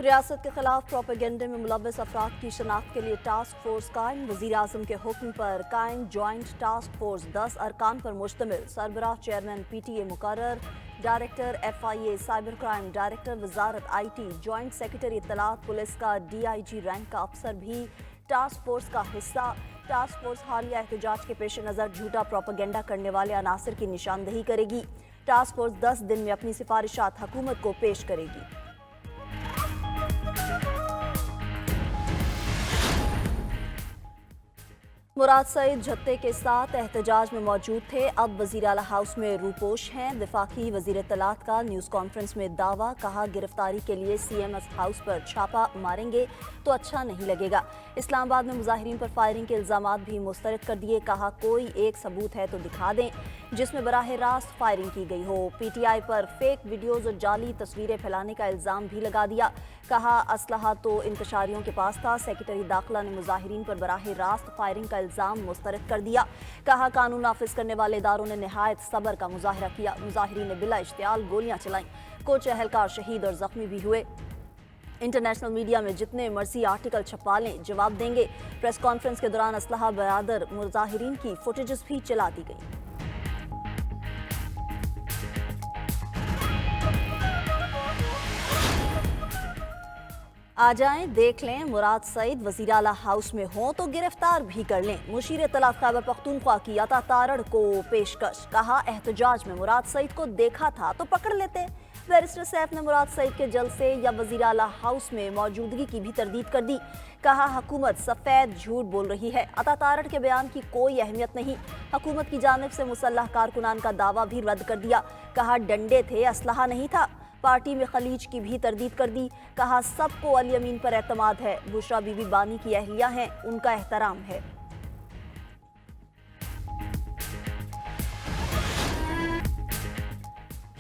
रियासत के खिलाफ प्रोपेगेंडे में मुलव्वस अफराद की शनाख्त के लिए टास्क फोर्स कायम। वज़ीर आज़म के हुक्म पर कायम जॉइंट टास्क फोर्स 10 अरकान पर मुश्तमिल। सरबराह चेयरमैन PTA मुकर्रर। Director FIA cyber crime, director Wazarat IT, joint secretary इत्तलात police का DIG रैंक का अफसर भी टास्क फोर्स का हिस्सा। टास्क फोर्स हालिया एहतजाज के पेश नज़र झूठा प्रोपेगेंडा करने वाले अनासर की निशानदही करेगी। टास्क फोर्स 10 दिन में अपनी सिफारिशात हुकूमत को पेश करेगी। मुराद सईद झत्ते के साथ एहतजाज में मौजूद थे, अब वज़ीर आला हाउस में रूपोश हैं। वफाकी वज़ीर इत्तलात का न्यूज़ कॉन्फ्रेंस में दावा, कहा गिरफ्तारी के लिए CMS हाउस पर छापा मारेंगे तो अच्छा नहीं लगेगा। इस्लामाबाद में मुजाहिरीन पर फायरिंग के इल्ज़ामात भी मुस्तरद कर दिए, कहा कोई एक सबूत है तो दिखा दें जिसमें बराह रास्त फायरिंग की गई हो। PTI पर फेक वीडियोज़ और जाली तस्वीरें फैलाने का इल्ज़ाम भी लगा दिया, कहा असलहा तो इंतशारियों के पास था। सेक्रेटरी दाखिला ने मुजाहिरीन पर बराह रास्त फायरिंग का इल्ज़ाम मुस्तरद कर दिया, कहा कानून नाफिज करने वाले इदारों ने निहायत सब्र का मुजाहरा किया। मुजाहिरीन ने बिला इश्तियाल गोलियां चलाईं, कुछ अहलकार शहीद और जख्मी भी हुए। इंटरनेशनल मीडिया में जितने मर्जी आर्टिकल छपवा लें, जवाब देंगे। प्रेस कॉन्फ्रेंस के दौरान असलहा बरादर मुजाहिरीन की फुटेजेस भी चला दी गई। आ जाएं, देख लें, मुराद सईद वज़ीर आला हाउस में हों तो गिरफ्तार भी कर लें। मुशीर इत्तलात खैबर पख्तूनख्वा की अता तारड़ को पेशकश, कहा एहतजाज में मुराद सईद को देखा था तो पकड़ लेते। बैरिस्टर सैफ ने मुराद सईद के जलसे या वज़ीर आला हाउस में मौजूदगी की भी तरदीद कर दी, कहा हुकूमत सफ़ेद झूठ बोल रही है। अता तारड़ के बयान की कोई अहमियत नहीं। हुकूमत की जानिब से मुसल्लह कारकुनान का दावा भी रद्द कर दिया, कहा डंडे थे, असलहा नहीं था। पार्टी में खलीज की भी तरदीद कर दी, कहा सबको अली अमीन पर एतमाद है। बुशरा बीबी बानी की अहलिया हैं, उनका एहतराम है।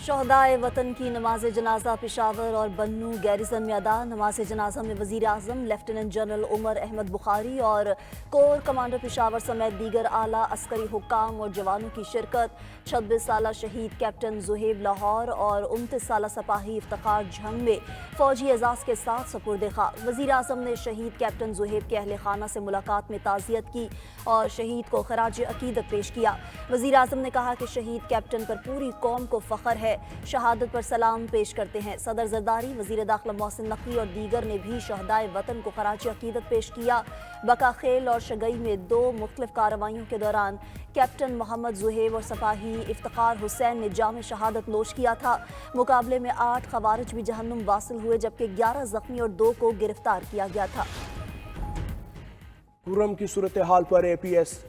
शहदाए वतन की नमाज जनाजा पेशावर और बन्नू गैरिसन में अदा। नमाज जनाजा में वज़ीर आज़म लेफ्टिनेंट जनरल उमर अहमद बुखारी और कोर कमांडर पेशावर समेत दीगर आला अस्करी हुक्काम और जवानों की शिरकत। 26 साला शहीद कैप्टन ज़ुहेब लाहौर और 29 साला सिपाही इफ्तिखार झंग में फौजी एजाज़ के साथ सपुर्द खा। वज़ीर आज़म ने शहीद कैप्टन ज़ुहेब के अहले खाना से मुलाकात में ताज़ियत की और शहीद को खराज अकीदत पेश किया। वज़ीर आज़म ने कहा कि शहीद कैप्टन पर पूरी कौम को फ़ख्र है, शहादत पर सलाम पेश करते हैं। सदर जरदारी, वज़ीर दाखिला मोहसिन नकवी और दीगर ने भी शहदाए वतन को खराज अकीदत पेश किया। बका खेल और शगई में 2 मुख्तलिफ कार्रवाइयों के दौरान कैप्टन मोहम्मद ज़ुहेब और सिपाही इफ्तिखार हुसैन ने जाम शहादत नोश किया था। मुकाबले में 8 खवारिज भी जहन्नुम वासिल हुए, जबकि 11 जख्मी और 2 को गिरफ्तार किया गया था। कुर्रम की सूरत हाल पर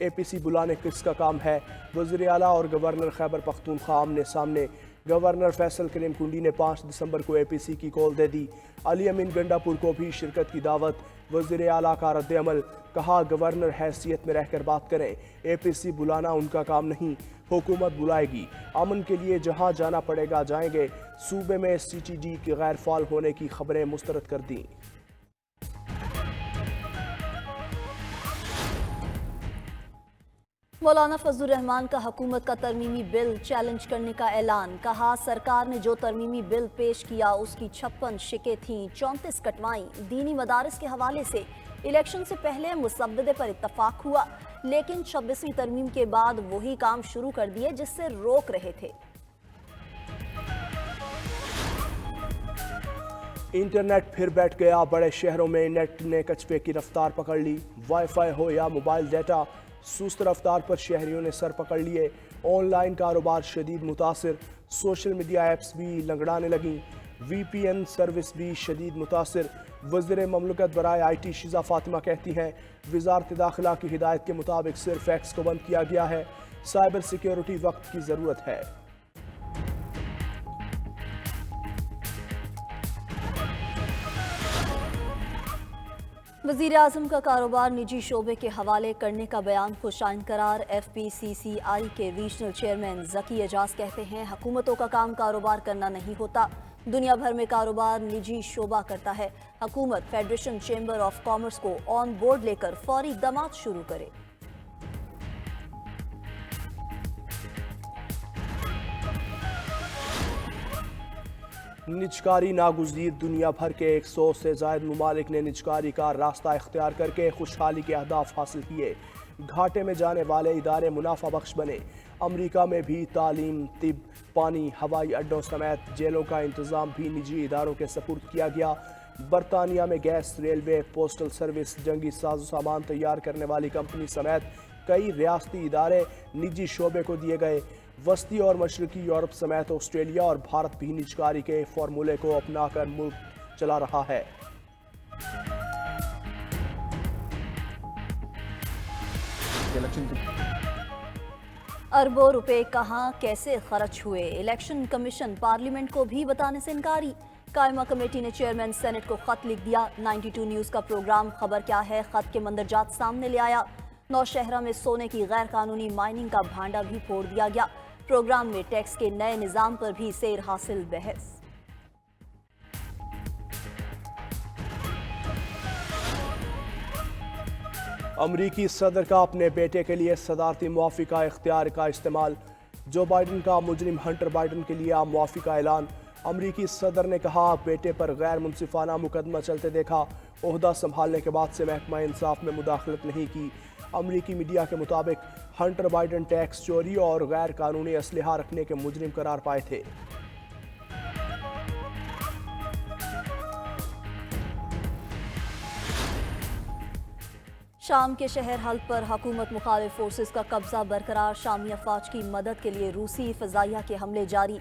APC बुलाने किसका काम है? वज़ीर आला और गवर्नर खैबर पख्तूनख्वा आमने सामने। गवर्नर फैसल करीम कुंडी ने 5 दिसंबर को APC की कॉल दे दी। अली अमीन गंडापुर को भी शिरकत की दावत। वज़ीर आला का रद्द अमल, कहा गवर्नर हैसियत में रहकर बात करें, APC बुलाना उनका काम नहीं, हुकूमत बुलाएगी। अमन के लिए जहां जाना पड़ेगा जाएंगे। सूबे में CTD के गैर फाल होने की खबरें मुस्तरद कर दी। मौलाना फजलुर रहमान का हुकूमत का तरमीमी बिल चैलेंज करने का ऐलान, कहा सरकार ने जो तरमीमी बिल पेश किया उसकी 56 शिकें थीं, 34 कटवाईं। दीनी मदारिस के हवाले से इलेक्शन से पहले मुसव्वदे पर इत्तफाक हुआ, लेकिन 26वीं तरमीम के बाद वही काम शुरू कर दिए जिससे रोक रहे थे। इंटरनेट फिर बैठ गया, बड़े शहरों में नेट ने कचपे की रफ्तार पकड़ ली। वाईफाई हो या मोबाइल डाटा, सुस्त रफ्तार पर शहरियों ने सर पकड़ लिए। ऑनलाइन कारोबार शदीद मुतासिर, सोशल मीडिया ऐप्स भी लंगड़ाने लगी। VPN सर्विस भी शदीद मुतासिर। वज़ीर ममलकत बराए IT शिज़ा फातिमा कहती हैं, वज़ारत दाखिला की हिदायत के मुताबिक सिर्फ फैक्स को बंद किया गया है। साइबर सिक्योरिटी वक्त की ज़रूरत है। वज़ीर आज़म का कारोबार निजी शोबे के हवाले करने का बयान खुशाइन करार। FPCCI के रीजनल चेयरमैन ज़की एजाज कहते हैं, हुकूमतों का काम कारोबार करना नहीं होता, दुनिया भर में कारोबार निजी शोबा करता है। हुकूमत फेडरेशन चेंबर ऑफ कॉमर्स को ऑन बोर्ड लेकर फौरी इक़दाम शुरू करे। نجکاری ناگزیر، دنیا بھر کے 100 سے زائد ممالک نے نجکاری کا راستہ اختیار کر کے خوشحالی کے اہداف حاصل کیے، گھاٹے میں جانے والے ادارے منافع بخش بنے۔ امریکہ میں بھی تعلیم، طب، پانی، ہوائی اڈوں سمیت جیلوں کا انتظام بھی نجی اداروں کے سپرد کیا گیا۔ برطانیہ میں گیس، ریلوے، پوسٹل سروس، جنگی ساز و سامان تیار کرنے والی کمپنی سمیت کئی ریاستی ادارے نجی شعبے کو دیے گئے۔ وسطی اور مشرقی یورپ سمیت آسٹریلیا اور بھارت بھی نجکاری کے فارمولے کو اپنا کر ملک چلا رہا ہے۔ اربوں روپے کہاں کیسے خرچ ہوئے، الیکشن کمیشن پارلیمنٹ کو بھی بتانے سے انکاری۔ قائمہ کمیٹی نے چیئرمین سینٹ کو خط لکھ دیا۔ 92 نیوز کا پروگرام خبر کیا ہے خط کے مندرجات سامنے لے آیا۔ نوشہرہ میں سونے کی غیر قانونی مائننگ کا بھانڈا بھی پھوڑ دیا گیا۔ پروگرام میں ٹیکس کے نئے نظام پر بھی سیر حاصل بحث۔ امریکی صدر کا اپنے بیٹے کے لیے صدارتی موافقہ اختیار کا استعمال، جو بائیڈن کا مجرم ہنٹر بائیڈن کے لیے موافقہ اعلان۔ امریکی صدر نے کہا بیٹے پر غیر منصفانہ مقدمہ چلتے دیکھا، عہدہ سنبھالنے کے بعد سے محکمہ انصاف میں مداخلت نہیں کی۔ امریکی میڈیا کے مطابق ہنٹر بائیڈن ٹیکس چوری اور غیر قانونی اسلحہ رکھنے کے مجرم قرار پائے تھے۔ شام کے شہر حلب پر حکومت مخالف فورسز کا قبضہ برقرار، شامی افواج کی مدد کے لیے روسی فضائیہ کے حملے جاری۔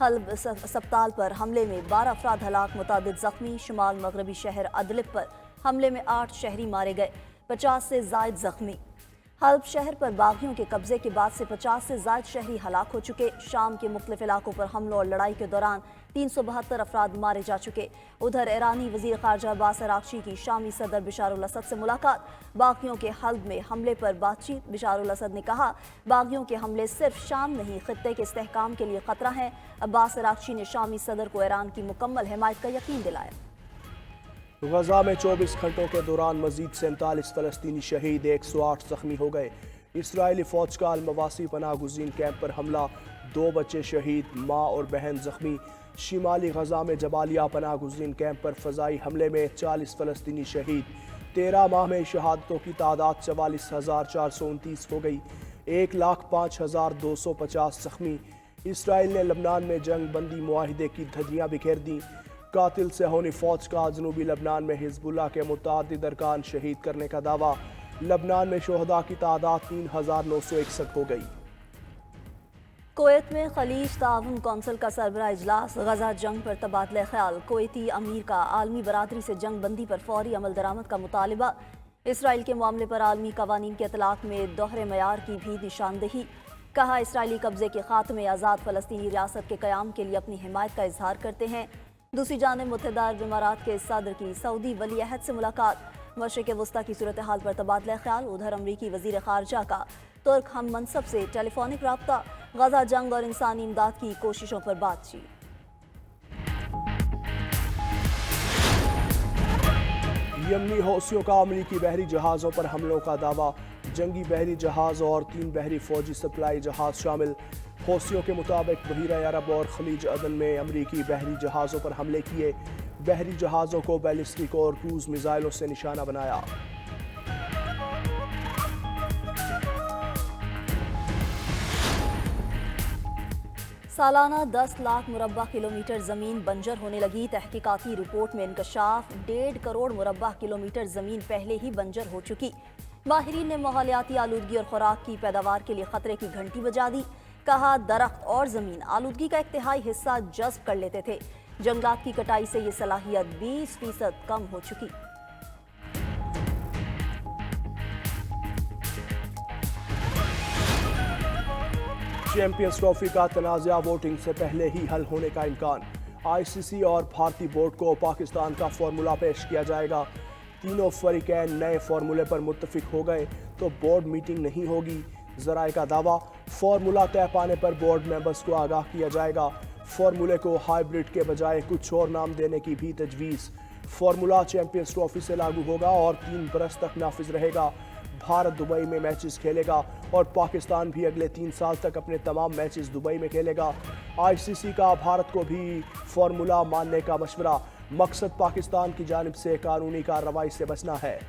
حلب اسپتال پر حملے میں 12 افراد ہلاک، متعدد زخمی۔ شمال مغربی شہر ادلب پر حملے میں 8 شہری مارے گئے، 50 سے زائد زخمی۔ حلب شہر پر باغیوں کے قبضے کے بعد سے 50 سے زائد شہری ہلاک ہو چکے۔ شام کے مختلف علاقوں پر حملوں اور لڑائی کے دوران 372 افراد مارے جا چکے۔ ادھر ایرانی وزیر خارجہ عباس عراقچی کی شامی صدر بشار الاسد سے ملاقات، باغیوں کے حلب میں حملے پر بات چیت۔ بشار الاسد نے کہا باغیوں کے حملے صرف شام نہیں خطے کے استحکام کے لیے خطرہ ہیں۔ عباس عراقچی نے شامی صدر کو ایران کی مکمل حمایت کا یقین دلایا۔ غزہ میں 24 گھنٹوں کے دوران مزید 47 فلسطینی شہید، 108 زخمی ہو گئے۔ اسرائیلی فوج کا المواسی پناہ گزین کیمپ پر حملہ، 2 بچے شہید، ماں اور بہن زخمی۔ شمالی غزہ میں جبالیہ پناہ گزین کیمپ پر فضائی حملے میں 40 فلسطینی شہید، 13 ماہ میں شہادتوں کی تعداد 44,429 ہو گئی، 1,05,250 زخمی۔ اسرائیل نے لبنان میں جنگ بندی معاہدے کی دھجیاں بکھیر دیں۔ قاتل صہیونی فوج کا جنوبی لبنان میں حزب اللہ کے متعدد ارکان شہید کرنے کا دعویٰ، لبنان میں شہداء کی تعداد 3,961 ہو گئی۔ کویت میں خلیج تعاون کونسل کا سربراہ اجلاس، غزہ جنگ پر تبادلہ خیال، کویتی امیر کا عالمی برادری سے جنگ بندی پر فوری عمل درآمد کا مطالبہ، اسرائیل کے معاملے پر عالمی قوانین کے اطلاق میں دوہرے معیار کی بھی نشاندہی، کہا اسرائیلی قبضے کے خاتمے، آزاد فلسطینی ریاست کے قیام کے لیے اپنی حمایت کا اظہار کرتے ہیں۔ دوسری جانب متحدہ عرب امارات کے صدر کی سعودی ولی عہد سے ملاقات، مشرق وسطیٰ کی صورتحال پر تبادلہ خیال، ادھر امریکی وزیر خارجہ کا ترک ہم منصب سے ٹیلی فونک رابطہ، غزہ جنگ اور انسانی امداد کی کوششوں پر بات چیت۔ یمنی حوثیوں کا امریکی بحری جہازوں پر حملوں کا دعویٰ، جنگی بحری جہاز اور 3 بحری فوجی سپلائی جہاز شامل۔ حوثیوں کے مطابق بحیرہ عرب اور خلیج عدن میں امریکی بحری جہازوں پر حملے کیے، بحری جہازوں کو بیلسٹک اور کروز میزائلوں سے نشانہ بنایا۔ سالانہ 10 لاکھ مربع کلومیٹر زمین بنجر ہونے لگی، تحقیقاتی رپورٹ میں انکشاف، 1.5 کروڑ مربع کلومیٹر زمین پہلے ہی بنجر ہو چکی۔ ماہرین نے ماحولیاتی آلودگی اور خوراک کی پیداوار کے لیے خطرے کی گھنٹی بجا دی، کہا درخت اور زمین آلودگی کا 1/3 حصہ جذب کر لیتے تھے، جنگلات کی کٹائی سے یہ صلاحیت 20% کم ہو چکی۔ چیمپئنز ٹرافی کا تنازعہ ووٹنگ سے پہلے ہی حل ہونے کا امکان، آئی سی سی اور بھارتی بورڈ کو پاکستان کا فارمولہ پیش کیا جائے گا۔ تینوں فریقین نئے فارمولے پر متفق ہو گئے تو بورڈ میٹنگ نہیں ہوگی، ذرائع کا دعویٰ، فارمولہ طے پانے پر بورڈ ممبرز کو آگاہ کیا جائے گا۔ فارمولے کو ہائیبرڈ کے بجائے کچھ اور نام دینے کی بھی تجویز۔ فارمولہ چیمپئنز ٹرافی سے لاگو ہوگا اور 3 برس تک نافذ رہے گا۔ भारत दुबई में मैचेस खेलेगा और पाकिस्तान भी अगले 3 साल तक अपने तमाम मैचेस दुबई में खेलेगा। आईसीसी का भारत को भी फार्मूला मानने का मशवरा, मकसद पाकिस्तान की जानिब से कानूनी कार्रवाई से बचना है।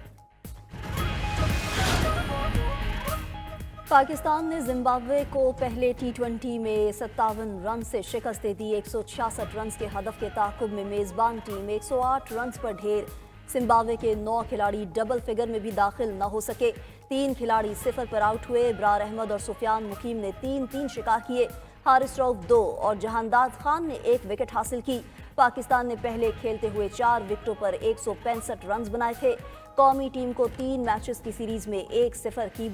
पाकिस्तान ने जिम्बाब्वे को पहले टी20 में 57 रन से शिकस्त दे दी। 166 रन के हदफ के ताक़ुब में मेज़बान टीम 108 रन पर ढेर। जिम्बाब्वे के 9 खिलाड़ी डबल फिगर में भी दाखिल न हो सके। 3 खिलाड़ी 0 पर आउट हुए। इब्रार अहमद और सुफियान मुकीम ने 3-3 शिकार किए। हारिस रऊफ 2 और जहानदाद खान ने 1 विकेट हासिल की। पाकिस्तान ने पहले खेलते हुए 4 विकेटों पर 165 रन बनाए थे। कौमी टीम को 3 मैचेस की सीरीज में 1-0 की